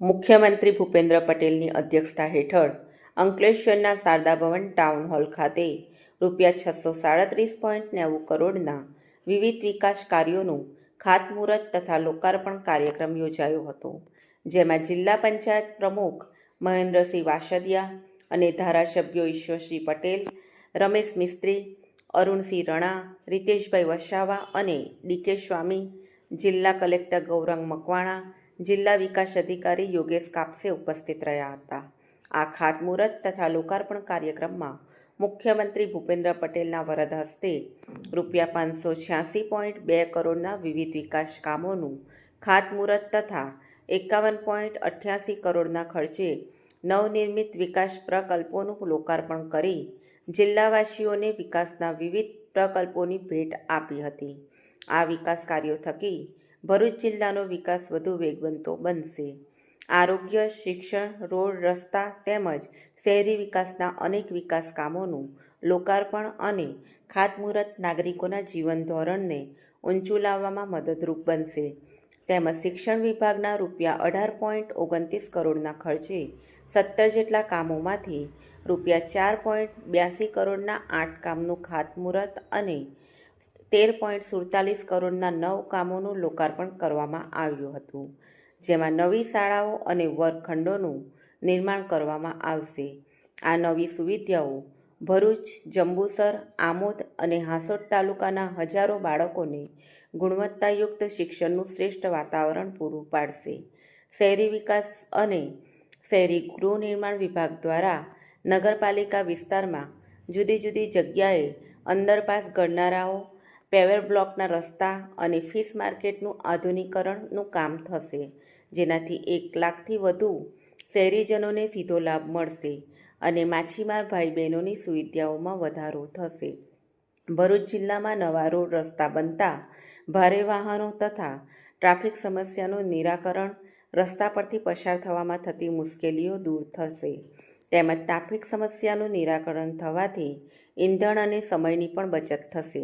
મુખ્યમંત્રી ભૂપેન્દ્ર પટેલની અધ્યક્ષતા હેઠળ અંકલેશ્વરના શારદા ભવન ટાઉન હોલ ખાતે ₹637.90 કરોડના વિવિધ વિકાસ કાર્યોનું ખાતમુહૂર્ત તથા લોકાર્પણ કાર્યક્રમ યોજાયો હતો, જેમાં જિલ્લા પંચાયત પ્રમુખ મહેન્દ્રસિંહ વાસદિયા અને ધારાસભ્યો ઈશ્વરસિંહ પટેલ, રમેશ મિસ્ત્રી, અરુણસિંહ રણા, રીતેશભાઈ વસાવા અને ડી.કે. સ્વામી, જિલ્લા કલેક્ટર ગૌરાંગ મકવાણા, જિલ્લા વિકાસ અધિકારી યોગેશ કાપસે ઉપસ્થિત રહ્યા હતા. આ ખાતમુહૂર્ત તથા લોકાર્પણ કાર્યક્રમમાં મુખ્યમંત્રી ભૂપેન્દ્ર પટેલના વરદ હસ્તે ₹586.2 કરોડના વિવિધ વિકાસ કામોનું ખાતમુહૂર્ત તથા 51.88 કરોડના ખર્ચે નવનિર્મિત વિકાસ પ્રકલ્પોનું લોકાર્પણ કરી જિલ્લાવાસીઓને વિકાસના વિવિધ પ્રકલ્પોની ભેટ આપી હતી. આ વિકાસ કાર્યો થકી ભરૂચ જિલ્લાનો વિકાસ વધુ વેગવંતો બનશે. આરોગ્ય, શિક્ષણ, રોડ, રસ્તા તેમજ શહેરી વિકાસના અનેક વિકાસ કામોનું લોકાર્પણ અને ખાતમુહૂર્ત નાગરિકોના જીવન ધોરણને ઊંચું લાવવામાં મદદરૂપ બનશે. તેમજ શિક્ષણ વિભાગના ₹18.29 કરોડના ખર્ચે 17 જેટલા કામોમાંથી ₹4.82 કરોડના 8 કામનું ખાતમુહૂર્ત અને 13.47 કરોડના 9 કામોનું લોકાર્પણ કરવામાં આવ્યું હતું, જેમાં નવી શાળાઓ અને વર્ગખંડોનું નિર્માણ કરવામાં આવશે. આ નવી સુવિધાઓ ભરૂચ, જંબુસર, આમોદ અને હાંસોટ તાલુકાના હજારો બાળકોને ગુણવત્તાયુક્ત શિક્ષણનું શ્રેષ્ઠ વાતાવરણ પૂરું પાડશે. શહેરી વિકાસ અને શહેરી ગૃહ નિર્માણ વિભાગ દ્વારા નગરપાલિકા વિસ્તારમાં જુદી જુદી જગ્યાએ અંડરપાસ, ગરનાળાઓ, પેવર બ્લોકના રસ્તા અને ફિશ માર્કેટનું આધુનિકીકરણનું કામ થશે, જેનાથી 1 લાખથી વધુ શહેરીજનોને સીધો લાભ મળશે અને માછીમાર ભાઈ બહેનોની સુવિધાઓમાં વધારો થશે. ભરૂચ જિલ્લામાં નવા રોડ રસ્તા બનતા ભારે વાહનો તથા ટ્રાફિક સમસ્યાનું નિરાકરણ, રસ્તા પરથી પસાર થવામાં થતી મુશ્કેલીઓ દૂર થશે. તેમજ ટ્રાફિક સમસ્યાનું નિરાકરણ થવાથી ઈંધણ અને સમયની પણ બચત થશે.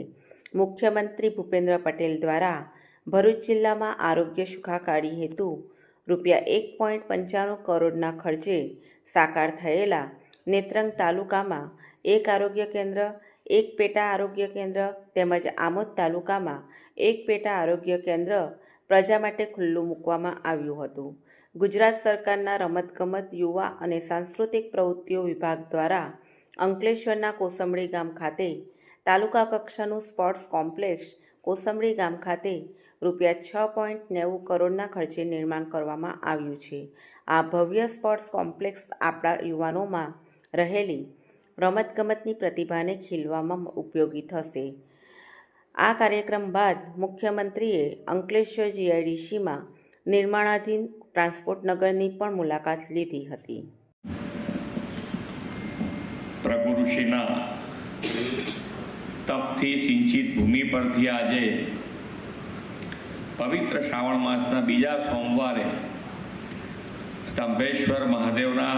મુખ્યમંત્રી ભૂપેન્દ્ર પટેલ દ્વારા ભરૂચ જિલ્લામાં આરોગ્ય સુખાકારી હેતુ ₹1.95 કરોડના ખર્ચે સાકાર થયેલા નેત્રંગ તાલુકામાં 1 આરોગ્ય કેન્દ્ર, 1 પેટા આરોગ્ય કેન્દ્ર તેમજ આમોદ તાલુકામાં 1 પેટા આરોગ્ય કેન્દ્ર પ્રજા માટે ખુલ્લું મૂકવામાં આવ્યું હતું. ગુજરાત સરકારના રમતગમત, યુવા અને સાંસ્કૃતિક પ્રવૃત્તિઓ વિભાગ દ્વારા અંકલેશ્વરના કોસંબડી ગામ ખાતે તાલુકા કક્ષાનું સ્પોર્ટ્સ કોમ્પ્લેક્સ કોસંબડી ગામ ખાતે ₹6.90 કરોડના ખર્ચે નિર્માણ કરવામાં આવ્યું છે. આ ભવ્ય સ્પોર્ટ્સ કોમ્પ્લેક્સ આપણા યુવાનોમાં રહેલી રમતગમતની પ્રતિભાને ખીલવામાં ઉપયોગી થશે. આ કાર્યક્રમ બાદ મુખ્યમંત્રીએ અંકલેશ્વર GIDCમાં નિર્માણાધીન ટ્રાન્સપોર્ટ નગરની પણ મુલાકાત લીધી હતી. પ્રભુ ઋષિના તપથી સિંચિત ભૂમિ પરથી આજે પવિત્ર શ્રાવણ માસના બીજા સોમવારે સ્તંભેશ્વર મહાદેવના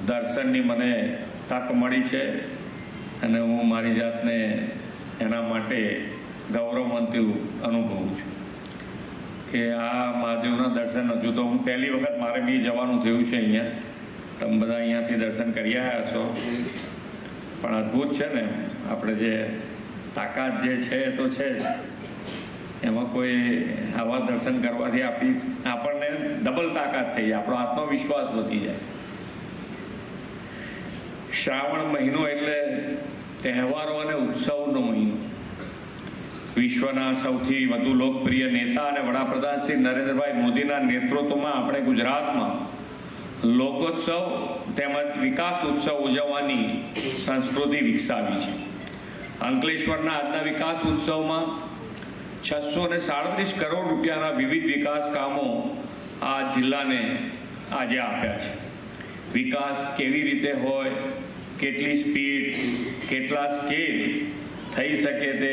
દર્શનની મને તક મળી છે અને હું મારી જાતને એના માટે ગૌરવવંતું અનુભવું છું કે આ મહાદેવના દર્શન હજુ તો હું પહેલી વખત મારે બી જવાનું થયું છે અહીંયા. તમે બધા અહીંયાથી દર્શન કરી આવ્યા છો, પણ અદ્ભુત છે ને. આપણે જે તાકાત જે છે એ તો છે જ, એમાં કોઈ આવા દર્શન કરવાથી આપણને ડબલ તાકાત થઈ જાય, આપણો આત્મવિશ્વાસ વધી જાય. શ્રાવણ મહિનો એટલે તહેવારો અને ઉત્સવનો મહિનો. વિશ્વના સૌથી વધુ લોકપ્રિય નેતા અને વડાપ્રધાન શ્રી નરેન્દ્રભાઈ મોદીના નેતૃત્વમાં આપણે ગુજરાતમાં લોકોત્સવ તેમજ વિકાસ ઉત્સવ ઉજવવાની સંસ્કૃતિ વિકસાવી છે. અંકલેશ્વરના આજના વિકાસ ઉત્સવમાં ₹637 કરોડ વિવિધ વિકાસ કામો આ જિલ્લાને આજે આપ્યા છે. વિકાસ કેવી રીતે હોય, કેટલી સ્પીડ, કેટલા સ્કેલ થઈ શકે તે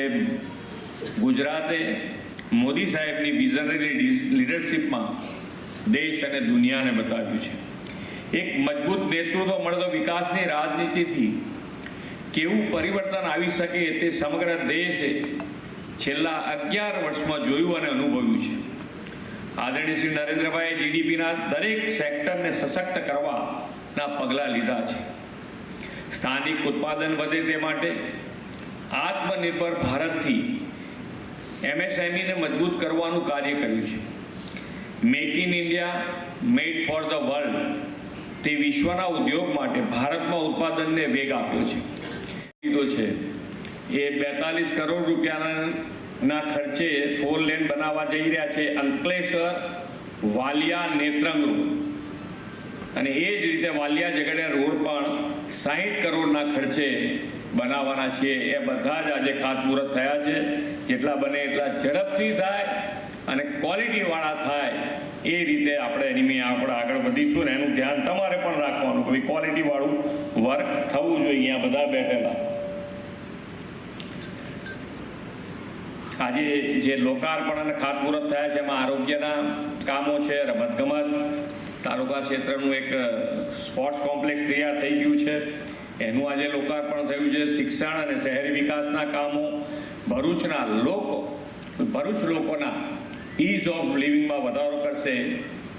ગુજરાતે મોદી સાહેબની વિઝનરી લીડરશીપમાં દેશ અને દુનિયાને બતાવ્યું છે. એક મજબૂત નેતૃત્વ મળે તો વિકાસની રાજનીતિથી કેવું પરિવર્તન આવી શકે તે સમગ્ર દેશે છેલ્લા 11 વર્ષમાં જોયું અને અનુભવ્યું છે. આદરણીય શ્રી નરેન્દ્રભાઈએ જીડીપીના દરેક સેક્ટરને સશક્ત કરવાના પગલાં લીધા છે. સ્થાનિક ઉત્પાદન વધે તે માટે આત્મનિર્ભર ભારતથી એમએસએમઈને મજબૂત કરવાનું કાર્ય કર્યું છે. Make in India, made for the world તે વિશ્વના ઉદ્યોગ માટે ભારતમાં ઉત્પાદનને વેગ આપ્યો છે. એ 42 કરોડ રૂપિયાના ખર્ચે 4 લેન બનાવવા જઈ રહ્યા છે અંકલેશ્વર વાલિયા નેત્રંગ રોડ, અને એ જ રીતે વાલિયા ઝઘડિયા રોડ પણ 60 કરોડના ખર્ચે બનાવવાના છે. એ બધા જ આજે ખાતમુહૂર્ત થયા છે. જેટલા બને એટલા ઝડપથી થાય અને ક્વોલિટીવાળા થાય એ રીતે આપણે આગળ વધીશું ને એનું ધ્યાન તમારે પણ રાખવાનું કે ક્વોલિટીવાળું વર્ક થવું જોઈએ. અહીંયા બધા બેઠેલા આજે જે લોકાર્પણ અને ખાતમુહૂર્ત થયા છે એમાં આરોગ્યના કામો છે, રમતગમત, તાલુકા ક્ષેત્રનું એક સ્પોર્ટ્સ કોમ્પ્લેક્સ તૈયાર થઈ ગયું છે, એનું આજે લોકાર્પણ થયું છે. શિક્ષણ અને શહેરી વિકાસના કામો, ભરૂચ લોકોના ઇઝ ઓફ લિવિંગમાં વધારો કરશે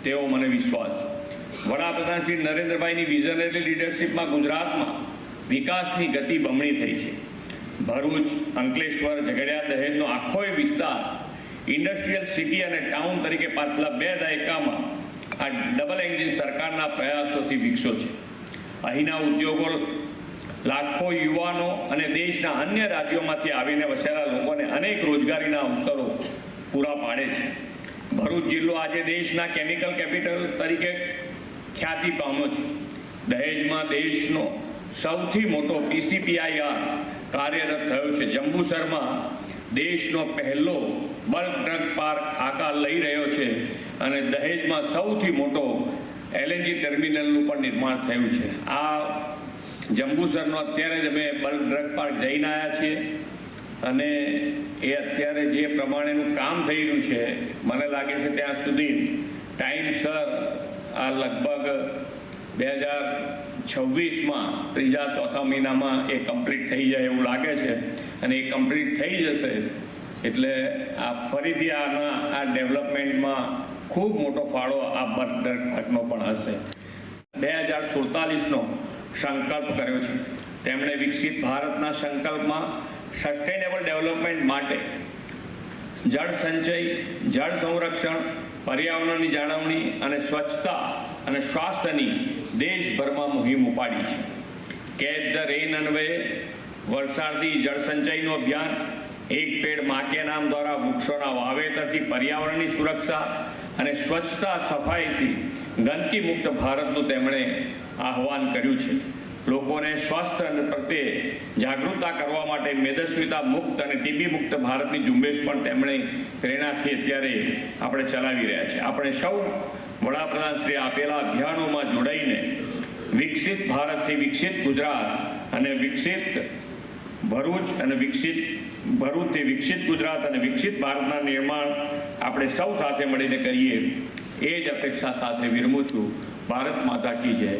તેવો મને વિશ્વાસ. વડાપ્રધાન શ્રી નરેન્દ્રભાઈની વિઝનરી લીડરશિપમાં ગુજરાતમાં વિકાસની ગતિ બમણી થઈ છે. ભરૂચ, અંકલેશ્વર, ઝઘડિયા, દહેજનો આખો વિસ્તાર ઇન્ડસ્ટ્રીયલ સિટી અને ટાઉન તરીકે પાછલા 2 દાયકામાં આ ડબલ એન્જિન સરકારના પ્રયાસોથી વિકસ્યો છે. અહીંના ઉદ્યોગો લાખો યુવાનો અને દેશના અન્ય રાજ્યોમાંથી આવીને વસેલા લોકોને અનેક રોજગારીના અવસરો પૂરા પાડે છે. ભરૂચ જિલ્લો આજે દેશના કેમિકલ કેપિટલ તરીકે ખ્યાતિ પામ્યો છે. દહેજમાં દેશનો સૌથી મોટો PCPIR કાર્યરત થયો છે. જંબુસરમાં દેશનો પહેલો બલ્ક ડ્રગ પાર્ક આકાર લઈ રહ્યો છે અને દહેજમાં સૌથી મોટો LNG ટર્મિનલનું પણ નિર્માણ થયું છે. આ જંબુસરનો અત્યારે જ અમે બલ્ક ડ્રગ પાર્ક જઈને આવ્યા છીએ અને એ અત્યારે જે પ્રમાણેનું કામ થઈ રહ્યું છે મને લાગે છે ત્યાં સુધી ટાઈમસર આ લગભગ 2026માં 3-4 મહિનામાં એ કમ્પ્લીટ થઈ જાય એવું લાગે છે. અને એ કમ્પ્લીટ થઈ જશે એટલે આ ફરીથી આ ડેવલપમેન્ટમાં ખૂબ મોટો ફાળો આ બલ્ક ડ્રગ પાર્કનો પણ હશે. 2047નો સંકલ્પ કર્યો છે. તેમણે વિકસિત ભારતના સંકલ્પમાં સસ્ટેનેબલ ડેવલપમેન્ટ માટે જળ સંચય, જળ સંરક્ષણ, પર્યાવરણની જાળવણી અને સ્વચ્છતા અને સ્વાસ્થ્યની દેશભરમાં મુહિમ ઉપાડી છે. કેચ ધ રેન અન્વે, વરસાદી જળ સંચયનું અભિયાન, એક પેડ મા કે નામ દ્વારા વૃક્ષોના વાવેતરથી પર્યાવરણની સુરક્ષા અને સ્વચ્છતા સફાઈથી ગંદકી મુક્ત ભારતનું તેમણે આહ્વાન કર્યું છે. લોકોને સ્વાસ્થ્ય પ્રત્યે જાગૃતતા કરવા માટે મેદસ્વીતા મુક્ત અને TB મુક્ત ભારતની ઝુંબેશ પણ તેમણે પ્રેરણાથી અત્યારે આપણે ચલાવી રહ્યા છીએ. આપણે સૌ વડાપ્રધાન શ્રી આપેલા અભિયાનોમાં જોડાઈને વિકસિત ભારતથી વિકસિત ગુજરાત અને વિકસિત ભરૂચ અને ભરૂચથી વિકસિત ગુજરાત અને વિકસિત ભારતના નિર્માણ આપણે સૌ સાથે મળીને કરીએ એ જ અપેક્ષા સાથે વિરમું છું. ભારત માતા કી જય.